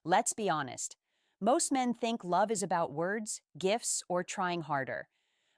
Let's be honest. Most men think love is about words, gifts, or trying harder.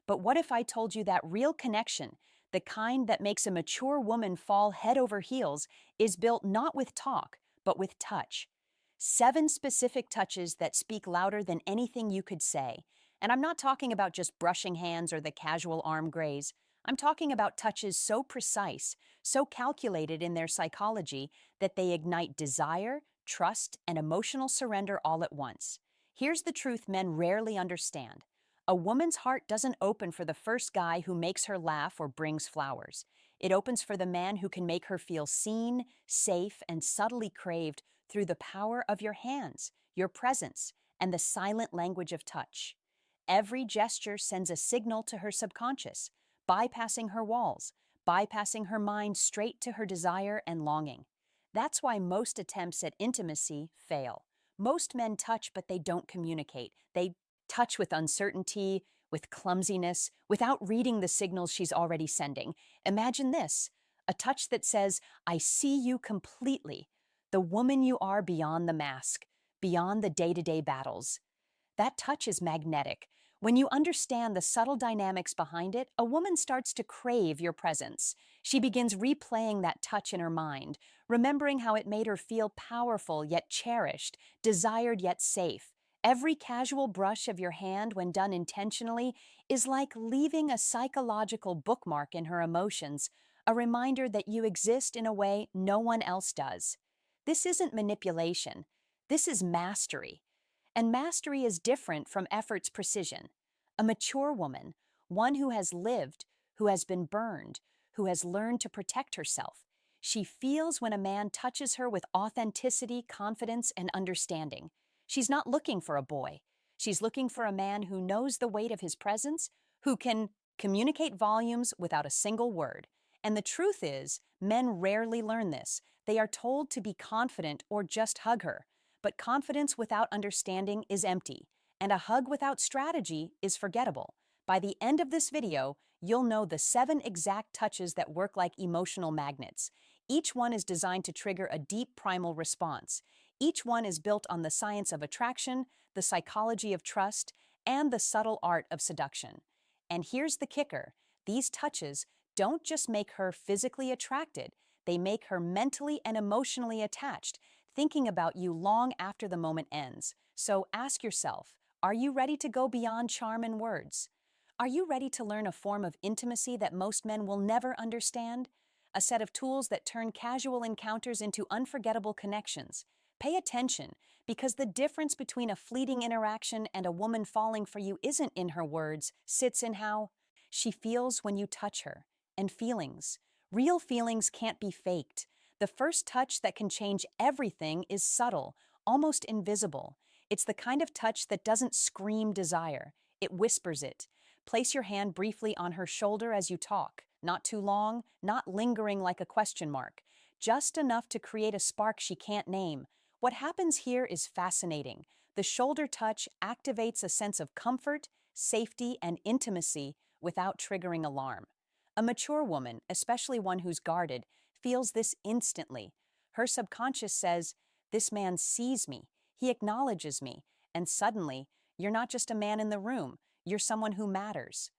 But what if I told you that real connection, the kind that makes a mature woman fall head over heels, is built not with talk, but with touch? 7 specific touches that speak louder than anything you could say. And I'm not talking about just brushing hands or the casual arm graze. I'm talking about touches so precise, so calculated in their psychology that they ignite desire, trust, and emotional surrender all at once. Here's the truth men rarely understand. A woman's heart doesn't open for the first guy who makes her laugh or brings flowers. It opens for the man who can make her feel seen, safe, and subtly craved through the power of your hands, your presence, and the silent language of touch. Every gesture sends a signal to her subconscious, bypassing her walls, bypassing her mind straight to her desire and longing. That's why most attempts at intimacy fail. Most men touch, but they don't communicate. They touch with uncertainty, with clumsiness, without reading the signals she's already sending. Imagine this, a touch that says, I see you completely, the woman you are beyond the mask, beyond the day-to-day battles. That touch is magnetic. When you understand the subtle dynamics behind it, a woman starts to crave your presence. She begins replaying that touch in her mind, remembering how it made her feel powerful yet cherished, desired yet safe. Every casual brush of your hand, when done intentionally, is like leaving a psychological bookmark in her emotions, a reminder that you exist in a way no one else does. This isn't manipulation. This is mastery. And mastery is different from effort's precision. A mature woman, one who has lived, who has been burned, who has learned to protect herself. She feels when a man touches her with authenticity, confidence, and understanding. She's not looking for a boy. She's looking for a man who knows the weight of his presence, who can communicate volumes without a single word. And the truth is, men rarely learn this. They are told to be confident or just hug her. But confidence without understanding is empty, and a hug without strategy is forgettable. By the end of this video, you'll know the 7 exact touches that work like emotional magnets. Each one is designed to trigger a deep primal response. Each one is built on the science of attraction, the psychology of trust, and the subtle art of seduction. And here's the kicker. These touches don't just make her physically attracted, they make her mentally and emotionally attached, thinking about you long after the moment ends. So ask yourself, are you ready to go beyond charm and words? Are you ready to learn a form of intimacy that most men will never understand? A set of tools that turn casual encounters into unforgettable connections. Pay attention, because the difference between a fleeting interaction and a woman falling for you isn't in her words, sits in how she feels when you touch her. And feelings. Real feelings can't be faked. The first touch that can change everything is subtle, almost invisible. It's the kind of touch that doesn't scream desire. It whispers it. Place your hand briefly on her shoulder as you talk. Not too long, not lingering like a question mark. Just enough to create a spark she can't name. What happens here is fascinating. The shoulder touch activates a sense of comfort, safety, and intimacy without triggering alarm. A mature woman, especially one who's guarded, feels this instantly. Her subconscious says, this man sees me, he acknowledges me, and suddenly, you're not just a man in the room, you're someone who matters.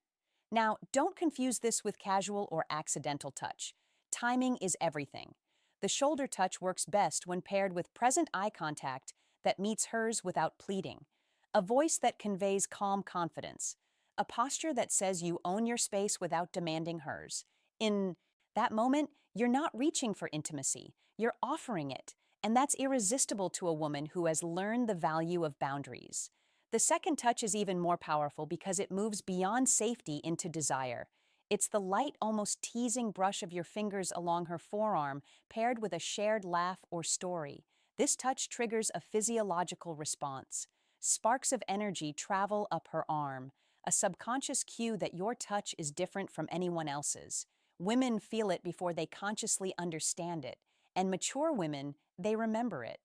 Now, don't confuse this with casual or accidental touch. Timing is everything. The shoulder touch works best when paired with present eye contact that meets hers without pleading, a voice that conveys calm confidence, a posture that says you own your space without demanding hers. In that moment, you're not reaching for intimacy, you're offering it, and that's irresistible to a woman who has learned the value of boundaries. The second touch is even more powerful because it moves beyond safety into desire. It's the light, almost teasing brush of your fingers along her forearm, paired with a shared laugh or story. This touch triggers a physiological response. Sparks of energy travel up her arm, a subconscious cue that your touch is different from anyone else's. Women feel it before they consciously understand it, and mature women, they remember it.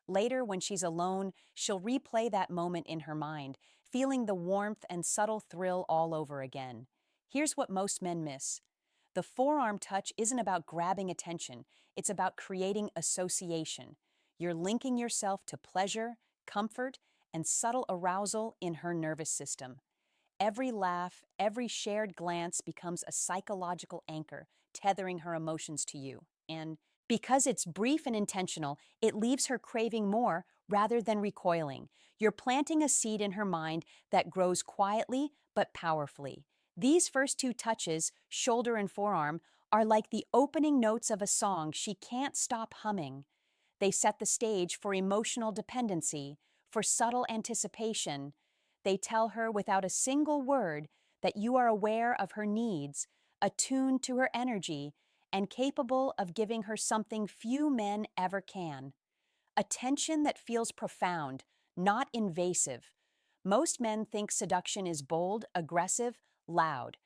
Later, when she's alone, she'll replay that moment in her mind, feeling the warmth and subtle thrill all over again. Here's what most men miss. The forearm touch isn't about grabbing attention, it's about creating association. You're linking yourself to pleasure, comfort, and subtle arousal in her nervous system. Every laugh, every shared glance becomes a psychological anchor, tethering her emotions to you. And because it's brief and intentional, it leaves her craving more rather than recoiling. You're planting a seed in her mind that grows quietly but powerfully. These first two touches, shoulder and forearm, are like the opening notes of a song she can't stop humming. They set the stage for emotional dependency, for subtle anticipation. They tell her without a single word that you are aware of her needs, attuned to her energy, and capable of giving her something few men ever can. Attention that feels profound, not invasive. Most men think seduction is bold, aggressive, loud.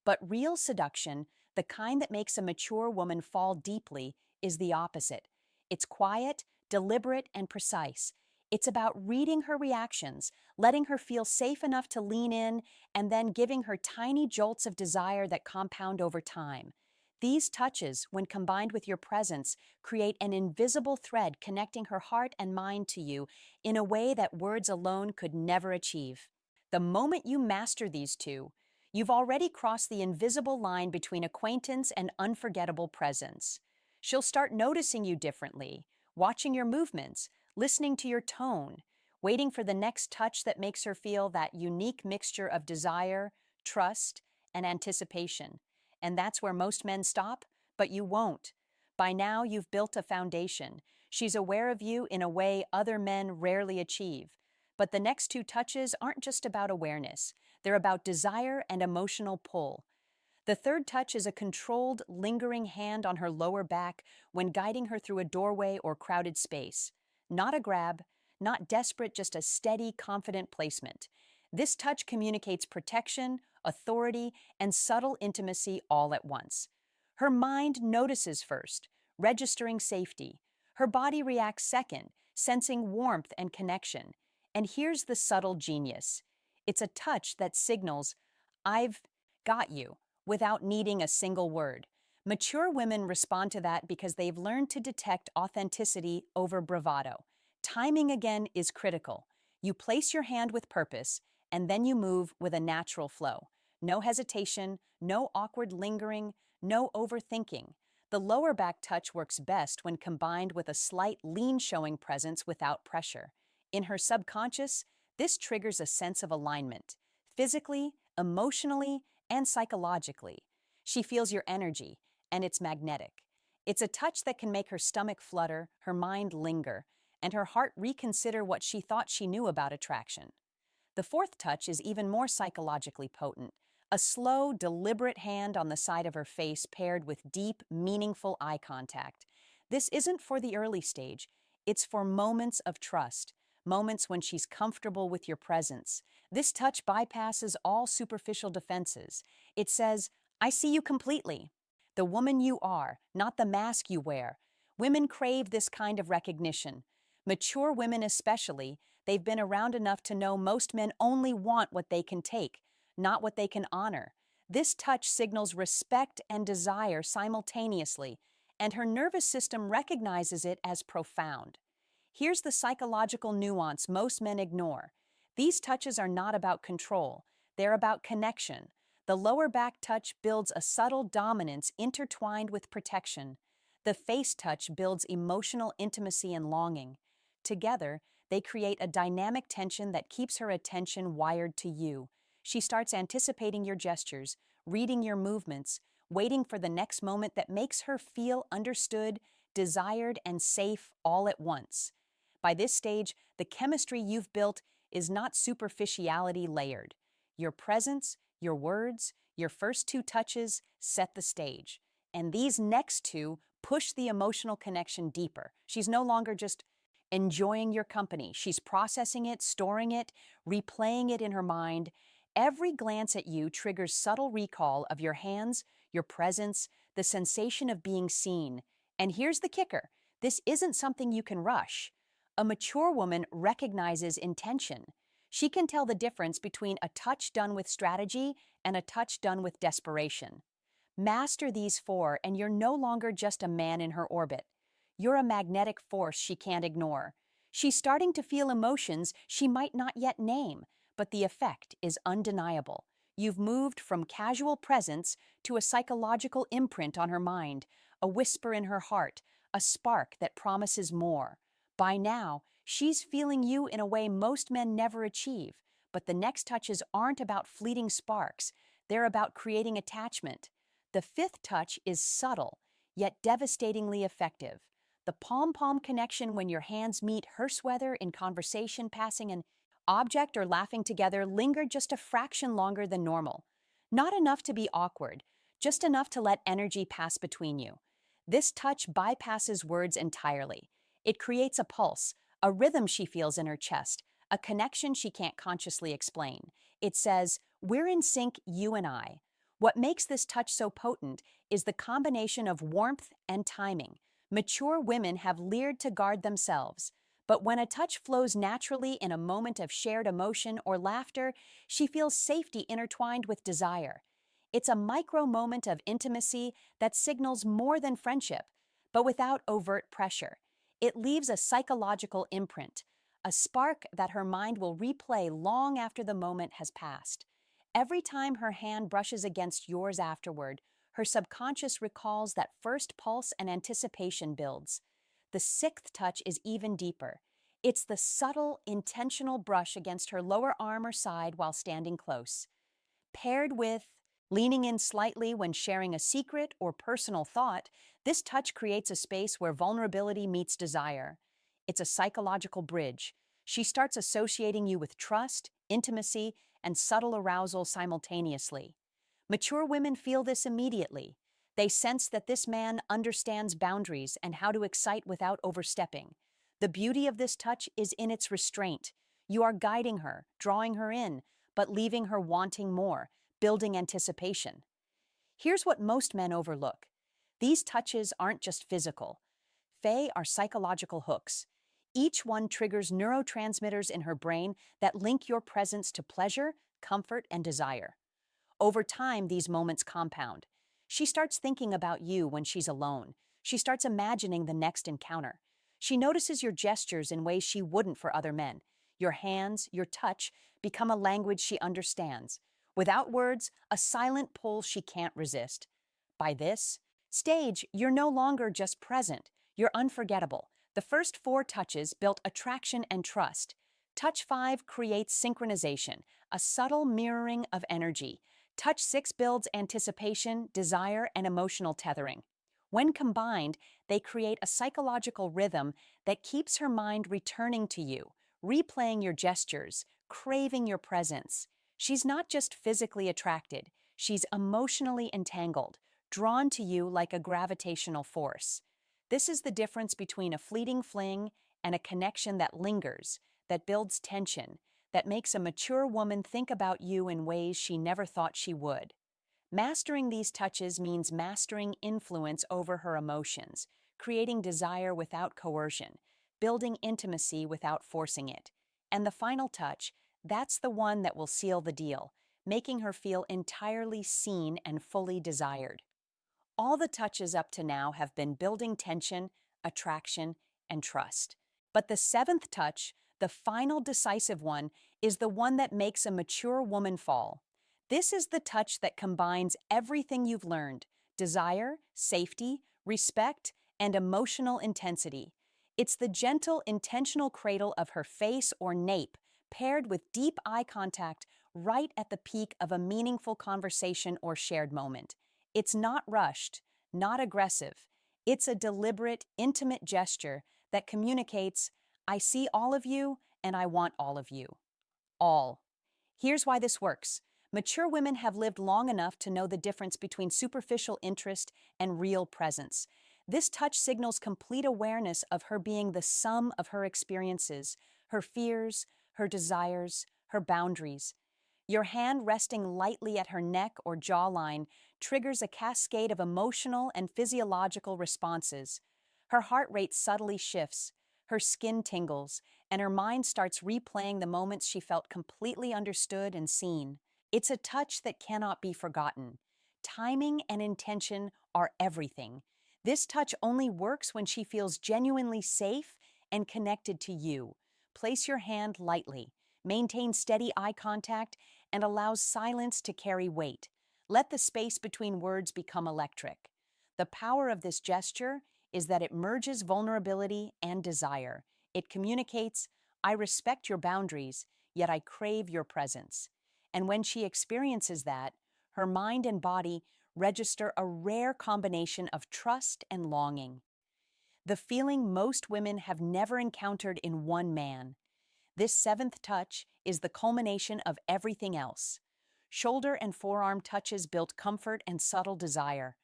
But real seduction, the kind that makes a mature woman fall deeply, is the opposite. It's quiet, deliberate, and precise. It's about reading her reactions, letting her feel safe enough to lean in, and then giving her tiny jolts of desire that compound over time. These touches, when combined with your presence, create an invisible thread connecting her heart and mind to you in a way that words alone could never achieve. The moment you master these two, you've already crossed the invisible line between acquaintance and unforgettable presence. She'll start noticing you differently, watching your movements, listening to your tone, waiting for the next touch that makes her feel that unique mixture of desire, trust, and anticipation. And that's where most men stop, but you won't. By now, you've built a foundation. She's aware of you in a way other men rarely achieve. But the next two touches aren't just about awareness. They're about desire and emotional pull. The third touch is a controlled, lingering hand on her lower back when guiding her through a doorway or crowded space. Not a grab, not desperate, just a steady, confident placement. This touch communicates protection, authority, and subtle intimacy all at once. Her mind notices first, registering safety. Her body reacts second, sensing warmth and connection. And here's the subtle genius. It's a touch that signals, "I've got you," without needing a single word. Mature women respond to that because they've learned to detect authenticity over bravado. Timing again is critical. You place your hand with purpose, and then you move with a natural flow. No hesitation, no awkward lingering, no overthinking. The lower back touch works best when combined with a slight lean showing presence without pressure. In her subconscious, this triggers a sense of alignment, physically, emotionally, and psychologically. She feels your energy, and it's magnetic. It's a touch that can make her stomach flutter, her mind linger, and her heart reconsider what she thought she knew about attraction. The fourth touch is even more psychologically potent. A slow, deliberate hand on the side of her face paired with deep, meaningful eye contact. This isn't for the early stage. It's for moments of trust, moments when she's comfortable with your presence. This touch bypasses all superficial defenses. It says, "I see you completely. The woman you are, not the mask you wear." Women crave this kind of recognition. Mature women especially, they've been around enough to know most men only want what they can take, not what they can honor. This touch signals respect and desire simultaneously, and her nervous system recognizes it as profound. Here's the psychological nuance most men ignore. These touches are not about control, they're about connection. The lower back touch builds a subtle dominance intertwined with protection. The face touch builds emotional intimacy and longing. Together, they create a dynamic tension that keeps her attention wired to you. She starts anticipating your gestures, reading your movements, waiting for the next moment that makes her feel understood, desired, and safe all at once. By this stage, the chemistry you've built is not superficiality layered. Your presence, your words, your first two touches set the stage. And these next two push the emotional connection deeper. She's no longer just enjoying your company. She's processing it, storing it, replaying it in her mind. Every glance at you triggers subtle recall of your hands, your presence, the sensation of being seen. And here's the kicker. This isn't something you can rush. A mature woman recognizes intention. She can tell the difference between a touch done with strategy and a touch done with desperation. Master these four, and you're no longer just a man in her orbit. You're a magnetic force she can't ignore. She's starting to feel emotions she might not yet name, but the effect is undeniable. You've moved from casual presence to a psychological imprint on her mind, a whisper in her heart, a spark that promises more. By now, she's feeling you in a way most men never achieve, but the next touches aren't about fleeting sparks, they're about creating attachment. The fifth touch is subtle, yet devastatingly effective. The palm-palm connection when your hands meet hearse weather in conversation, passing an object or laughing together lingered just a fraction longer than normal. Not enough to be awkward, just enough to let energy pass between you. This touch bypasses words entirely. It creates a pulse, a rhythm she feels in her chest, a connection she can't consciously explain. It says, "We're in sync, you and I." What makes this touch so potent is the combination of warmth and timing. Mature women have leered to guard themselves, but when a touch flows naturally in a moment of shared emotion or laughter, she feels safety intertwined with desire. It's a micro moment of intimacy that signals more than friendship, but without overt pressure. It leaves a psychological imprint, a spark that her mind will replay long after the moment has passed. Every time her hand brushes against yours afterward, her subconscious recalls that first pulse and anticipation builds. The sixth touch is even deeper. It's the subtle, intentional brush against her lower arm or side while standing close. Paired with leaning in slightly when sharing a secret or personal thought, this touch creates a space where vulnerability meets desire. It's a psychological bridge. She starts associating you with trust, intimacy, and subtle arousal simultaneously. Mature women feel this immediately. They sense that this man understands boundaries and how to excite without overstepping. The beauty of this touch is in its restraint. You are guiding her, drawing her in, but leaving her wanting more, building anticipation. Here's what most men overlook. These touches aren't just physical. They are psychological hooks. Each one triggers neurotransmitters in her brain that link your presence to pleasure, comfort, and desire. Over time, these moments compound. She starts thinking about you when she's alone. She starts imagining the next encounter. She notices your gestures in ways she wouldn't for other men. Your hands, your touch, become a language she understands. Without words, a silent pull she can't resist. By this stage, you're no longer just present, you're unforgettable. The first four touches built attraction and trust. Touch 5 creates synchronization, a subtle mirroring of energy. Touch 6 builds anticipation, desire, and emotional tethering. When combined, they create a psychological rhythm that keeps her mind returning to you, replaying your gestures, craving your presence. She's not just physically attracted, she's emotionally entangled, drawn to you like a gravitational force. This is the difference between a fleeting fling and a connection that lingers, that builds tension, that makes a mature woman think about you in ways she never thought she would. Mastering these touches means mastering influence over her emotions, creating desire without coercion, building intimacy without forcing it. And the final touch, that's the one that will seal the deal, making her feel entirely seen and fully desired. All the touches up to now have been building tension, attraction, and trust. But the seventh touch, the final decisive one, is the one that makes a mature woman fall. This is the touch that combines everything you've learned: desire, safety, respect, and emotional intensity. It's the gentle, intentional cradle of her face or nape, paired with deep eye contact right at the peak of a meaningful conversation or shared moment. It's not rushed, not aggressive. It's a deliberate, intimate gesture that communicates, "I see all of you and I want all of you." All. Here's why this works. Mature women have lived long enough to know the difference between superficial interest and real presence. This touch signals complete awareness of her being the sum of her experiences, her fears, her desires, her boundaries. Your hand resting lightly at her neck or jawline triggers a cascade of emotional and physiological responses. Her heart rate subtly shifts, her skin tingles, and her mind starts replaying the moments she felt completely understood and seen. It's a touch that cannot be forgotten. Timing and intention are everything. This touch only works when she feels genuinely safe and connected to you. Place your hand lightly, maintain steady eye contact, and allow silence to carry weight. Let the space between words become electric. The power of this gesture is that it merges vulnerability and desire. It communicates, I respect your boundaries, yet I crave your presence. And when she experiences that, her mind and body register a rare combination of trust and longing. The feeling most women have never encountered in one man. This seventh touch is the culmination of everything else. Shoulder and forearm touches built comfort and subtle desire.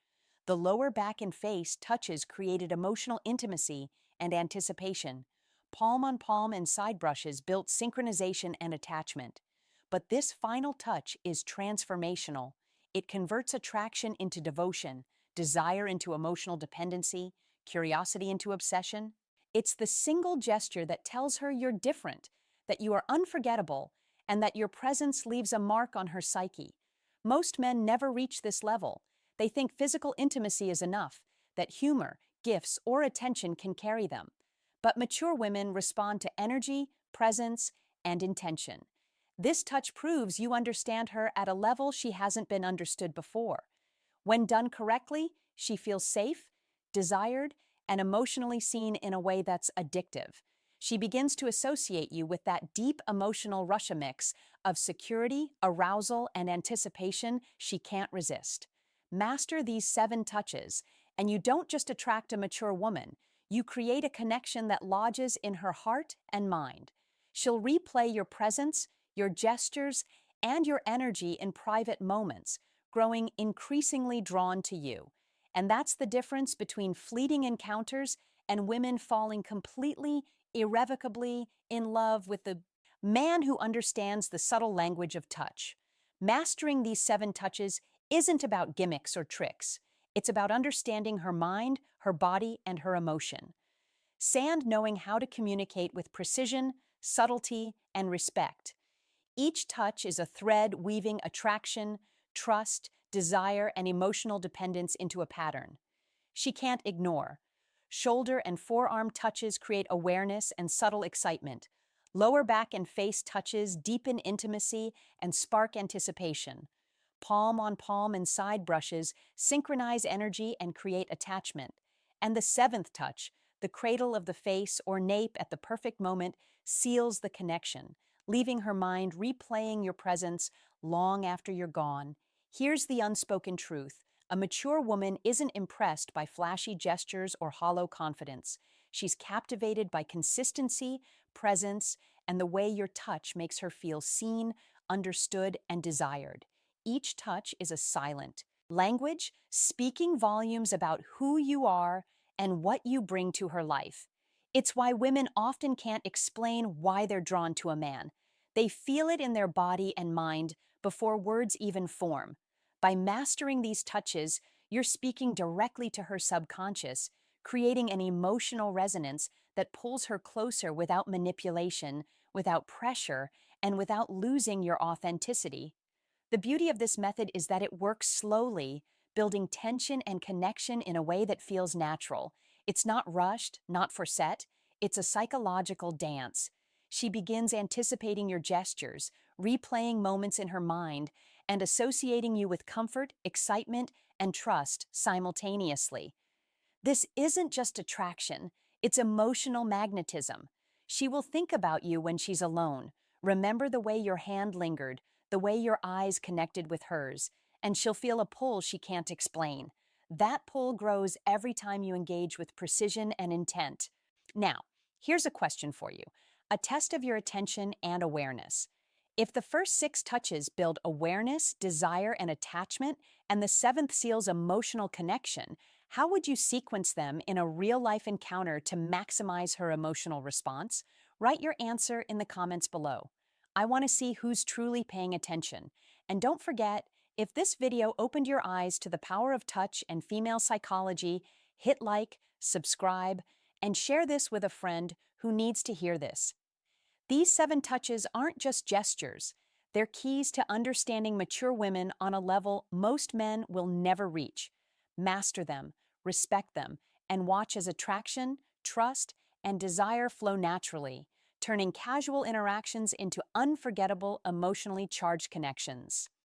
The lower back and face touches created emotional intimacy and anticipation. Palm on palm and side brushes built synchronization and attachment. But this final touch is transformational. It converts attraction into devotion, desire into emotional dependency, curiosity into obsession. It's the single gesture that tells her you're different, that you are unforgettable, and that your presence leaves a mark on her psyche. Most men never reach this level. They think physical intimacy is enough, that humor, gifts, or attention can carry them. But mature women respond to energy, presence, and intention. This touch proves you understand her at a level she hasn't been understood before. When done correctly, she feels safe, desired, and emotionally seen in a way that's addictive. She begins to associate you with that deep emotional Russia mix of security, arousal, and anticipation she can't resist. Master these 7 touches, and you don't just attract a mature woman, you create a connection that lodges in her heart and mind. She'll replay your presence, your gestures, and your energy in private moments, growing increasingly drawn to you. And that's the difference between fleeting encounters and women falling completely, irrevocably in love with the man who understands the subtle language of touch. Mastering these 7 touches isn't about gimmicks or tricks. It's about understanding her mind, her body, and her emotion. Sand knowing how to communicate with precision, subtlety, and respect. Each touch is a thread weaving attraction, trust, desire, and emotional dependence into a pattern. She can't ignore. Shoulder and forearm touches create awareness and subtle excitement. Lower back and face touches deepen intimacy and spark anticipation. Palm on palm and side brushes synchronize energy and create attachment. And the 7th touch, the cradle of the face or nape at the perfect moment, seals the connection, leaving her mind replaying your presence long after you're gone. Here's the unspoken truth. A mature woman isn't impressed by flashy gestures or hollow confidence. She's captivated by consistency, presence, and the way your touch makes her feel seen, understood, and desired. Each touch is a silent language speaking volumes about who you are and what you bring to her life. It's why women often can't explain why they're drawn to a man. They feel it in their body and mind before words even form. By mastering these touches, you're speaking directly to her subconscious, creating an emotional resonance that pulls her closer without manipulation, without pressure, and without losing your authenticity. The beauty of this method is that it works slowly, building tension and connection in a way that feels natural. It's not rushed, not for set. It's a psychological dance. She begins anticipating your gestures, replaying moments in her mind, and associating you with comfort, excitement, and trust simultaneously. This isn't just attraction, it's emotional magnetism. She will think about you when she's alone, remember the way your hand lingered, the way your eyes connected with hers, and she'll feel a pull she can't explain. That pull grows every time you engage with precision and intent. Now, here's a question for you, a test of your attention and awareness. If the first 6 touches build awareness, desire, and attachment, and the 7th seals emotional connection, how would you sequence them in a real-life encounter to maximize her emotional response? Write your answer in the comments below. I want to see who's truly paying attention. And don't forget, if this video opened your eyes to the power of touch and female psychology, hit like, subscribe, and share this with a friend who needs to hear this. These 7 touches aren't just gestures. They're keys to understanding mature women on a level most men will never reach. Master them, respect them, and watch as attraction, trust, and desire flow naturally, turning casual interactions into unforgettable, emotionally charged connections.